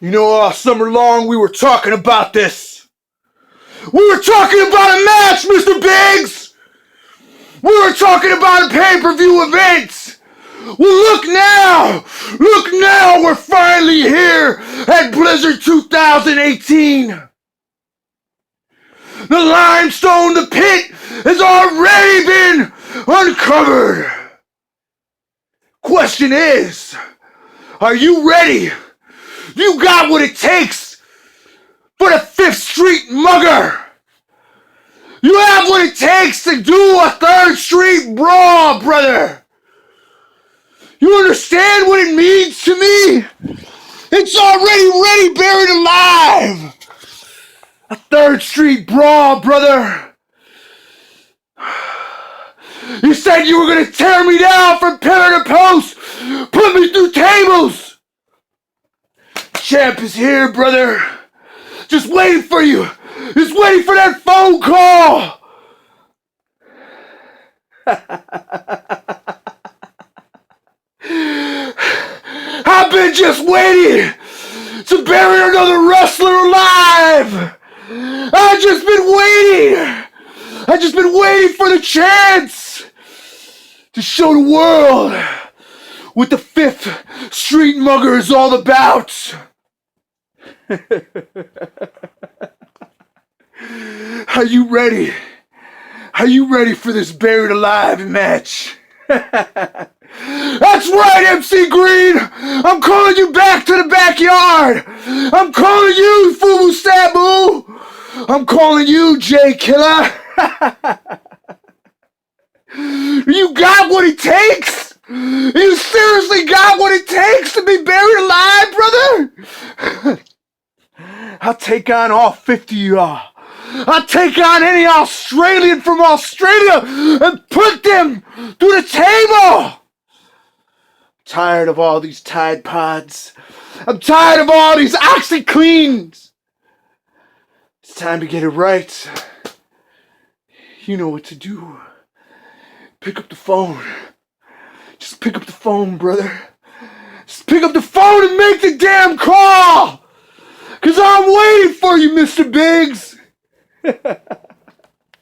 You know, all summer long we were talking about this. We were talking about a match, Mr. Biggs! We were talking about a pay-per-view event! Well, look now! Look now! We're finally here at Blizzard 2018! The limestone, the pit, has already been uncovered! Question is, are you ready? You got what it takes for the 5th Street Mugger! You have what it takes to do a 3rd Street Brawl, brother! You understand what it means to me? It's already ready, buried alive! A 3rd Street Brawl, brother! You said you were gonna tear me down from pillar to post! Put me through tables! Champ is here, brother! Just waiting for you! Just waiting for that phone call! I've been just waiting to bury another wrestler alive! I've just been waiting! I've just been waiting for the chance to show the world what the 5th Street Mugger is all about! Are you ready? Are you ready for this buried alive match? That's right, MC Green! I'm calling you back to the backyard! I'm calling you, Fubu Sabu! I'm calling you, Jay Killer! You got what it takes? You seriously got what it takes to be buried alive, brother? I'll take on all 50 of y'all. I'll take on any Australian from Australia and put them through the table. Tired of all these Tide Pods. I'm tired of all these OxyCleans. It's time to get it right. You know what to do. Pick up the phone. Just pick up the phone, brother. Just pick up the phone and make the damn call! 'Cause I'm waiting for you, Mr. Biggs!